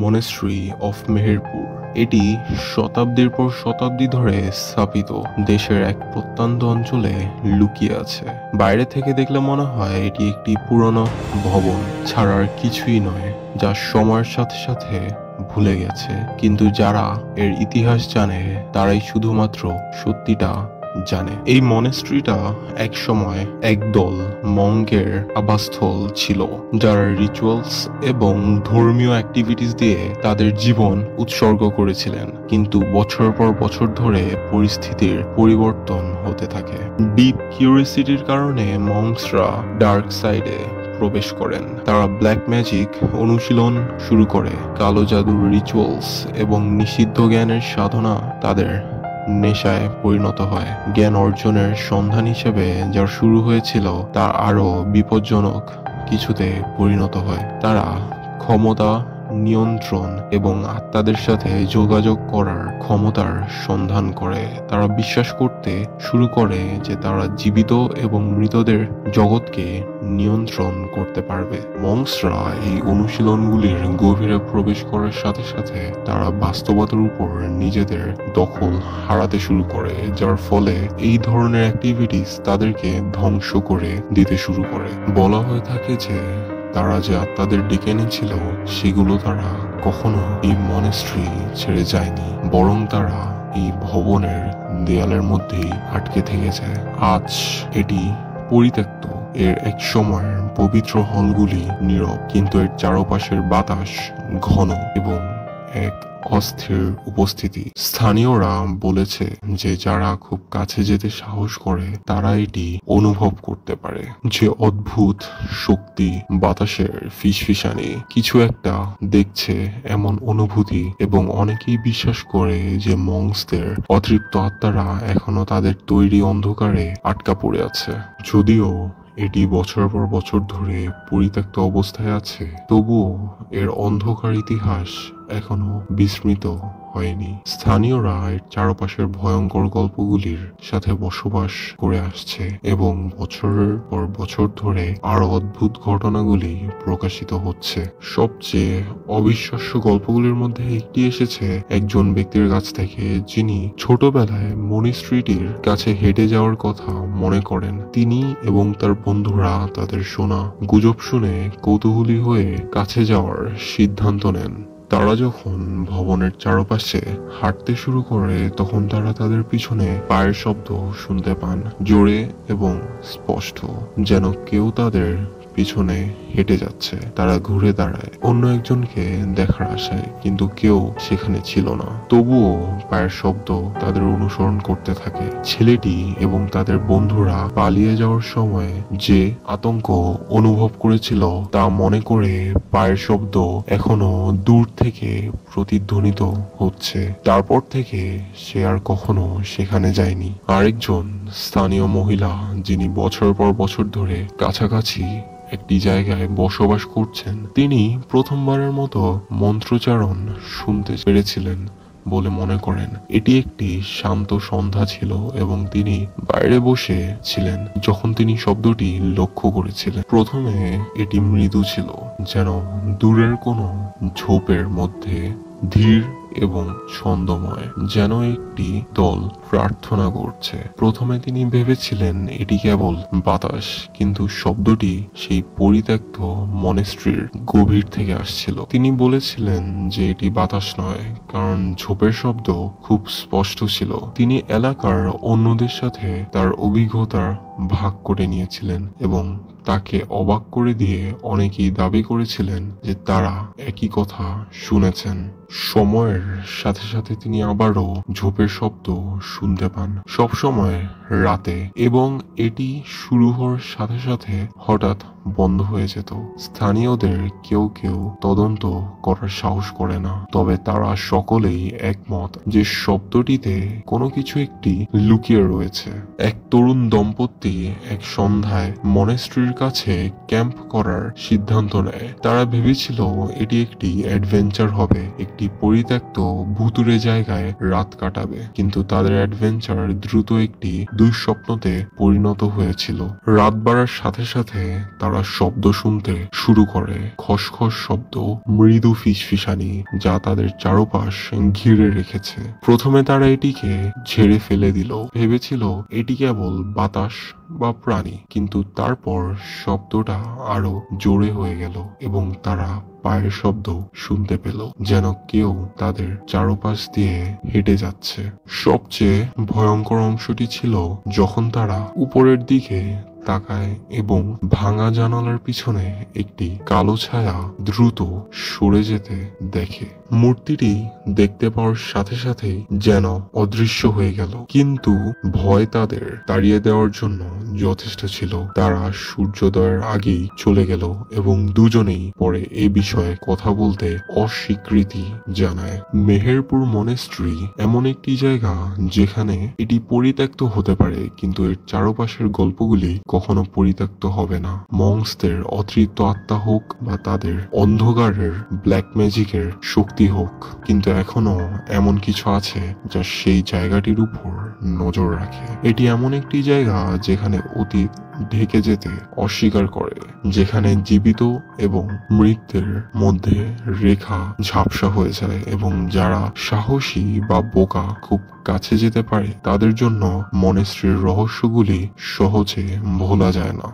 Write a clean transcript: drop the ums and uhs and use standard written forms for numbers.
Monastery of Meherpur. এটি শতাব্দীর পর শতাব্দী ধরে স্থাপিত দেশের এক প্রত্যন্ত অঞ্চলে লুকিয়ে আছে। বাইরে থেকে দেখলে মনে হয় এটি একটি পুরনো ভবন ছাড়ার কিছুই নয়, যা সময়ের সাথে সাথে ভুলে গেছে। কিন্তু যারা এর ইতিহাস জানে তারাই শুধুমাত্র সত্যিটা জানে। এই মনেস্ট্রিটা এক সময় একদল মঙ্কের আবাসস্থল ছিল, যারা রিচুয়ালস এবং ধর্মীয় অ্যাক্টিভিটিস দিয়ে তাদের জীবন উৎসর্গ করেছিলেন। কিন্তু বছর পর বছর ধরে পরিস্থিতির পরিবর্তন হতে থাকে। ডিপ কিউরিসিটির কারণে মঙ্কসরা ডার্ক সাইডে প্রবেশ করেন। তারা ব্ল্যাক ম্যাজিক অনুশীলন শুরু করে, কালো জাদুর রিচুয়ালস এবং নিষিদ্ধ জ্ঞানের সাধনা তাদের নেশায় পরিণত হয়। জ্ঞান অর্জনের সন্ধান হিসেবে যা শুরু হয়েছিল তা আরো বিপজ্জনক কিছুতে পরিণত হয়। তারা ক্ষমতা, নিয়ন্ত্রণ এবং আত্মাদের সাথে যোগাযোগ করার ক্ষমতার সন্ধান করে। তারা বিশ্বাস করতে শুরু করে যে তারা জীবিত এবং মৃতদের জগৎকে নিয়ন্ত্রণ করতে পারবে। মঙ্কসরা এই অনুশীলনগুলির গভীরে প্রবেশ করার সাথে সাথে তারা বাস্তবতার উপর নিজেদের দখল হারাতে শুরু করে, যার ফলে এই ধরনের অ্যাক্টিভিটিস তাদেরকে ধ্বংস করে দিতে শুরু করে। বলা হয়ে থাকে যে তারা যে আত্মাদের ডেকে এনেছিল সেগুলো তারা কখনো এই মনেস্ট্রি ছেড়ে যায়নি, বরং তারা এই ভবনের দেয়ালের মধ্যেই আটকে থেকে যায়। আজ এটি পরিত্যক্ত। এর এক সময়ের পবিত্র হলগুলি নীরব, কিন্তু এর চারপাশের বাতাস ঘন এবং এক অস্থির উপস্থিতি। স্থানীয়রা বলেছে যে যারা খুব কাছে যেতে সাহস করে তারা এটি অনুভব করতে পারে, যে অদ্ভুত শক্তি, বাতাসের ফিসফিসানি, কিছু একটা দেখছে এমন অনুভূতি। এবং অনেকেই বিশ্বাস করে যে মঙ্কসদের অতৃপ্ত আত্মারা এখনো তাদের তৈরি অন্ধকারে আটকা পড়ে আছে। যদিও এটি বছর পর বছর ধরে পরিত্যক্ত অবস্থায় আছে, তবুও এর অন্ধকার ইতিহাস এখনো বিস্মৃত হয়নি। স্থানীয়রা এর চারপাশের ভয়ঙ্কর গল্পগুলির সাথে বসবাস করে আসছে এবং বছরের পর বছর ধরে আরো অদ্ভুত ঘটনাগুলি প্রকাশিত হচ্ছে। সবচেয়ে অবিশ্বাস্য গল্পগুলির মধ্যে একটি এসেছে একজন ব্যক্তির কাছ থেকে, যিনি ছোটবেলায় মনেস্ট্রিটির কাছে হেঁটে যাওয়ার কথা মনে করেন। তিনি এবং তার বন্ধুরা তাদের শোনা গুজব শুনে কৌতূহলী হয়ে কাছে যাওয়ার সিদ্ধান্ত নেন। তারা যখন ভবনের চারপাশে হাঁটতে শুরু করে তখন তারা তাদের পিছনে পায়ের শব্দ শুনতে পান, জোরে এবং স্পষ্ট, যেন কেউ তাদের পিছনে হেঁটে যাচ্ছে। তারা ঘুরে দাঁড়ায় অন্য একজনকে দেখার আশায়, কিন্তু কেউ সেখানে ছিল না। তবুও পায়ের শব্দ তাদের অনুসরণ করতে থাকে। ছেলেটি এবং তাদের বন্ধুরা পালিয়ে যাওয়ার সময় যে আতঙ্ক অনুভব করেছিল তা মনে করে পায়ের শব্দ এখনো দূর থেকে প্রতিধ্বনিত হচ্ছে। তারপর থেকে সে আর কখনো সেখানে যায়নি। আরেকজন স্থানীয় মহিলা, যিনি বছর পর বছর ধরে কাছাকাছি একটি জায়গায় বসবাস করছেন, তিনি প্রথমবারের মতো মন্ত্রোচ্চারণ শুনতে পেরেছিলেন বলে মনে করেন। এটি একটি শান্ত সন্ধ্যা ছিল এবং তিনি বাইরে বসে ছিলেন যখন তিনি শব্দটি লক্ষ্য করেছিলেন। প্রথমে এটি মৃদু ছিল, যেন দূরের কোনো ঝোপের মধ্যে, ধীর এবং ছন্দময়, যেন একটি দল প্রার্থনা করছে। প্রথমে তিনি ভেবেছিলেন এটি কেবল বাতাস, কিন্তু শব্দটি সেই পরিত্যক্ত মনেস্ট্রির গভীর থেকে আসছিল। তিনি বলেছিলেন যে এটি বাতাস নয়, কারণ ঝোপের শব্দ খুব স্পষ্ট ছিল। তিনি এলাকার অন্যদের সাথে তার অভিজ্ঞতা ভাগ করে নিয়েছিলেন এবং তাকে অবাক করে দিয়ে অনেকেই দাবি করেছিলেন যে তারা একই কথা শুনেছেন। সময়ের সাথে সাথে তিনি আবারও ঝোপের শব্দ শুনতে পান, সবসময় রাতে, এবং এটি শুরু হওয়ার সাথে সাথে হঠাৎ বন্ধ হয়ে যেত। স্থানীয়দের কেউ কেউ তদন্ত করার সাহস করে না, তবে তারা সকলেই একমত যে শব্দটিতে কোনো কিছু একটি লুকিয়ে রয়েছে। এক তরুণ দম্পতি এক সন্ধ্যায় মনেস্ট্রির কাছে ক্যাম্প করার সিদ্ধান্ত নেয়। তারা ভেবেছিল এটি একটি অ্যাডভেঞ্চার হবে, একটি পরিত্যক্ত ভুতুড়ে জায়গায় রাত কাটাবে। কিন্তু তাদের অ্যাডভেঞ্চার দ্রুত একটি দুঃস্বপ্নতে পরিণত হয়েছিল। রাত বাড়ার সাথে সাথে তারা তারা শব্দ শুনতে শুরু করে, খসখস শব্দ, মৃদু ফিসফিসানি যা তাদের চারপাশ ঘিরে রেখেছে। প্রথমে তারা এটিকে ঝেড়ে ফেলে দিল, ভেবেছিল এটি কেবল বাতাস বা প্রাণী, কিন্তু তারপর শব্দটা আরো জোরে হয়ে গেল এবং তারা পায়ের শব্দ শুনতে পেল, যেন কেউ তাদের চারপাশ দিয়ে হেঁটে যাচ্ছে। সবচেয়ে ভয়ঙ্কর অংশটি ছিল যখন তারা উপরের দিকে তাকায় এবং ভাঙা জানালার পিছনে একটি কালো ছায়া দ্রুত সরে যেতে দেখে। মূর্তিটি দেখতে পাওয়ার সাথে সাথেই যেন অদৃশ্য হয়ে গেল, কিন্তু ভয় তাদের তাড়িয়ে দেওয়ার জন্য যথেষ্ট ছিল। তারা সূর্যোদয়ের আগেই চলে গেল এবং দুজনেই পরে এ বিষয়ে কথা বলতে অস্বীকৃতি জানায়। মেহেরপুর মনেস্ট্রি এমন একটি জায়গা যেখানে এটি পরিত্যক্ত হতে পারে, কিন্তু এর চারপাশের গল্পগুলি কখনো পরিত্যক্ত হবে না। মংসদের অতৃপ্ত আত্মা হোক বা তাদের অন্ধকারের ব্ল্যাক ম্যাজিকের শক্তি হোক, কিন্তু এখনো এমন কিছু আছে যা সেই জায়গাটির উপর নজর রাখে। এটি এমন একটি জায়গা যেখানে অতীত ঢেকে যেতে অস্বীকার করে, যেখানে জীবিত এবং মৃতের মধ্যে রেখা ঝাপসা হয়ে যায় এবং যারা সাহসী বা বোকা খুব কাছে যেতে পারে তাদের জন্য মনেস্ট্রির রহস্যগুলি সহজে ভোলা যায় না।